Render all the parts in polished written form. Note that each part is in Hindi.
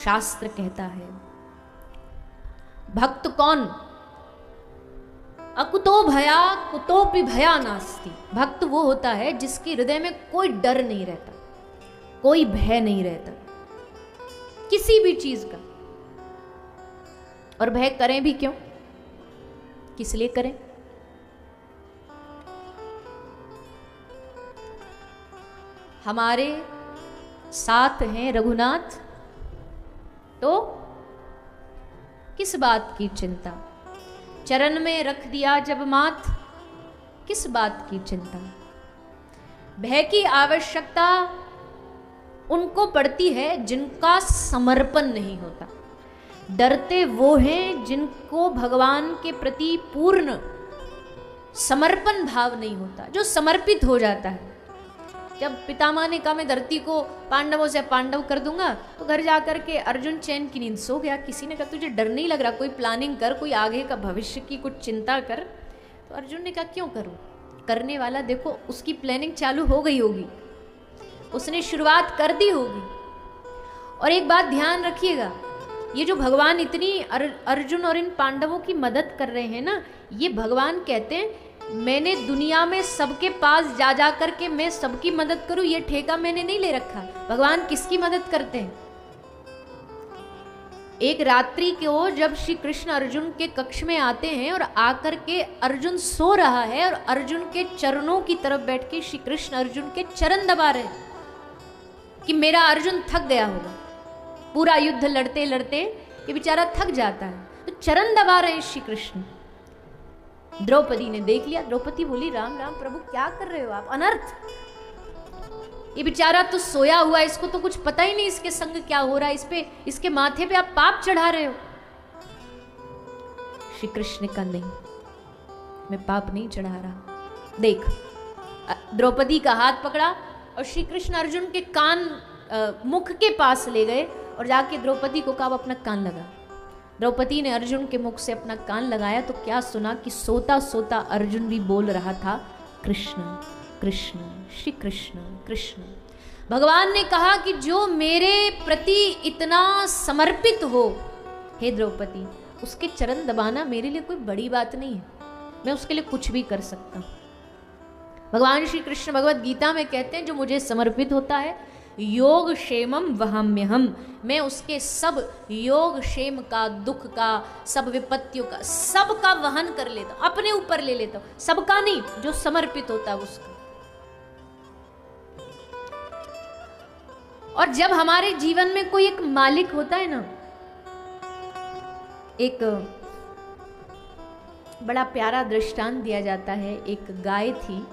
शास्त्र कहता है भक्त कौन? अकुतो भया कुतोपि भया नास्ति। भक्त वो होता है जिसके हृदय में कोई डर नहीं रहता, कोई भय नहीं रहता किसी भी चीज का। और भय करें भी क्यों, किस लिए करें? हमारे साथ हैं रघुनाथ, तो किस बात की चिंता? चरण में रख दिया जब माथ, किस बात की चिंता? भय की आवश्यकता उनको पड़ती है जिनका समर्पण नहीं होता। डरते वो हैं जिनको भगवान के प्रति पूर्ण समर्पण भाव नहीं होता, जो समर्पित हो जाता है। जब पितामह ने कहा मैं धरती को पांडवों से पांडव कर दूंगा, तो घर जाकर के अर्जुन चैन की नींद सो गया। किसी ने कहा तुझे डर नहीं लग रहा, कोई प्लानिंग कर, कोई आगे का भविष्य की कुछ चिंता कर। तो अर्जुन ने कहा क्यों करूं? करने वाला देखो उसकी प्लानिंग चालू हो गई होगी, उसने शुरुआत कर दी होगी। और एक बात ध्यान रखिएगा, ये जो भगवान इतनी अर्जुन और इन पांडवों की मदद कर रहे हैं ना, ये भगवान कहते हैं मैंने दुनिया में सबके पास जा जा करके मैं सबकी मदद करूं, ये ठेका मैंने नहीं ले रखा। भगवान किसकी मदद करते हैं? एक रात्रि को जब श्री कृष्ण अर्जुन के कक्ष में आते हैं और आकर के अर्जुन सो रहा है और अर्जुन के चरणों की तरफ बैठ के श्री कृष्ण अर्जुन के चरण दबा रहे हैं कि मेरा अर्जुन थक गया होगा, पूरा युद्ध लड़ते लड़ते ये बेचारा थक जाता है, तो चरण दबा रहे हैं श्री कृष्ण। द्रौपदी ने देख लिया, द्रौपदी बोली राम राम प्रभु क्या कर रहे हो आप, अनर्थ। ये बेचारा तो सोया हुआ, इसको तो कुछ पता ही नहीं इसके संग क्या हो रहा है, इस पे इसके माथे पे आप पाप चढ़ा रहे हो। श्री कृष्ण का नहीं, मैं पाप नहीं चढ़ा रहा। देख, द्रौपदी का हाथ पकड़ा और श्री कृष्ण अर्जुन के कान मुख के पास ले गए और जाके द्रौपदी को कहा अपना कान लगा। द्रौपदी ने अर्जुन के मुख से अपना कान लगाया तो क्या सुना कि सोता सोता अर्जुन भी बोल रहा था कृष्ण कृष्ण श्री कृष्ण कृष्ण। भगवान ने कहा कि जो मेरे प्रति इतना समर्पित हो हे द्रौपदी, उसके चरण दबाना मेरे लिए कोई बड़ी बात नहीं है, मैं उसके लिए कुछ भी कर सकता हूं। भगवान श्री कृष्ण भगवत गीता में कहते हैं जो मुझे समर्पित होता है योग क्षेमम वहाम्यहम, मैं उसके सब योग क्षेम का, दुख का, सब विपत्तियों का, सबका वहन कर लेता हूं, अपने ऊपर ले लेता हूं। सबका नहीं, जो समर्पित होता है उसका। और जब हमारे जीवन में कोई एक मालिक होता है ना, एक बड़ा प्यारा दृष्टांत दिया जाता है। एक गाय थी,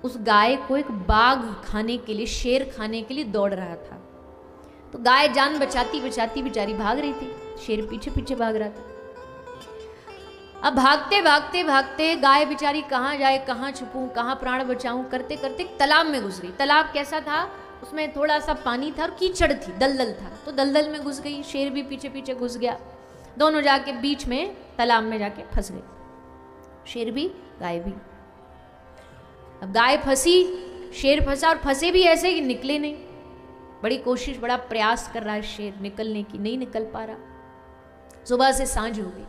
उस गाय को एक बाघ खाने के लिए, शेर खाने के लिए दौड़ रहा था। तो गाय जान बचाती बचाती बेचारी भाग रही थी, शेर पीछे पीछे भाग रहा था। अब भागते भागते भागते गाय बेचारी कहाँ जाए, कहाँ छुपूं, कहाँ प्राण बचाऊं, करते करते तालाब में घुस गई। तालाब कैसा था, उसमें थोड़ा सा पानी था और कीचड़ थी, दलदल था, तो दलदल में घुस गई। शेर भी पीछे पीछे घुस गया, दोनों जाके बीच में तालाब में जाके फंस गए, शेर भी गाय भी। अब गाय फंसी, शेर फंसा, और फंसे भी ऐसे कि निकले नहीं। बड़ी कोशिश, बड़ा प्रयास कर रहा है शेर निकलने की, नहीं निकल पा रहा। सुबह से सांझ हो गई।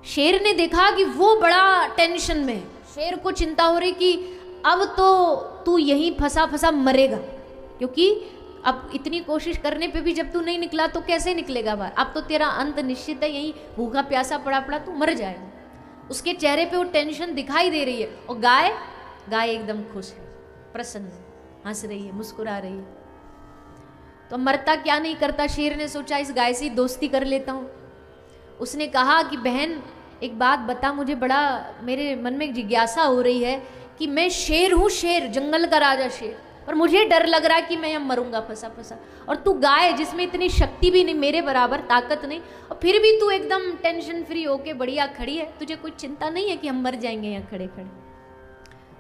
शेर ने देखा कि वो बड़ा टेंशन में है। शेर को चिंता हो रही कि अब तो तू यहीं फंसा फंसा मरेगा, क्योंकि अब इतनी कोशिश करने पे भी जब तू नहीं निकला तो कैसे निकलेगा बाहर। अब तो तेरा अंत निश्चित है, यहीं भूखा प्यासा पड़ा पड़ा तू मर जाएगा। उसके चेहरे पे वो टेंशन दिखाई दे रही है। और गाय एकदम खुश है, प्रसन्न, हंस रही है, मुस्कुरा रही है। तो मरता क्या नहीं करता, शेर ने सोचा इस गाय से दोस्ती कर लेता हूँ। उसने कहा कि बहन एक बात बता, मुझे बड़ा मेरे मन में एक जिज्ञासा हो रही है कि मैं शेर हूँ, शेर, जंगल का राजा शेर, और मुझे डर लग रहा है कि मैं अब मरूंगा फंसा फंसा, और तू गाय जिसमें इतनी शक्ति भी नहीं, मेरे बराबर ताकत नहीं, और फिर भी तू एकदम टेंशन फ्री होके बढ़िया खड़ी है, तुझे कोई चिंता नहीं है कि हम मर जाएंगे यहाँ खड़े खड़े।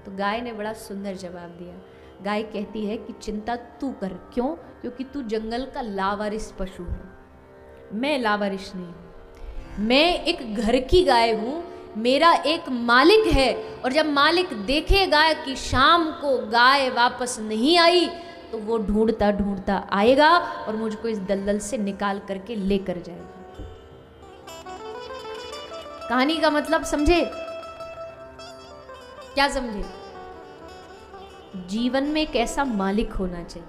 तो गाय ने बड़ा सुंदर जवाब दिया। गाय कहती है कि चिंता तू कर। क्यों? क्योंकि तू जंगल का लावारिस पशु है, मैं लावारिस नहीं हूं। मैं एक घर की गाय हूं, मेरा एक मालिक है, और जब मालिक देखेगा कि शाम को गाय वापस नहीं आई तो वो ढूंढता ढूंढता आएगा और मुझको इस दलदल से निकाल करके लेकर जाएगा। कहानी का मतलब समझे? क्या समझे? जीवन में एक ऐसा मालिक होना चाहिए,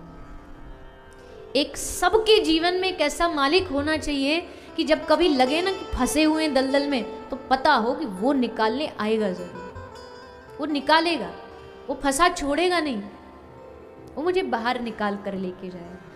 एक सबके जीवन में एक ऐसा मालिक होना चाहिए कि जब कभी लगे ना कि फंसे हुए हैं दलदल में, तो पता हो कि वो निकालने आएगा जरूर, वो निकालेगा, वो फंसा छोड़ेगा नहीं, वो मुझे बाहर निकाल कर लेके जाएगा।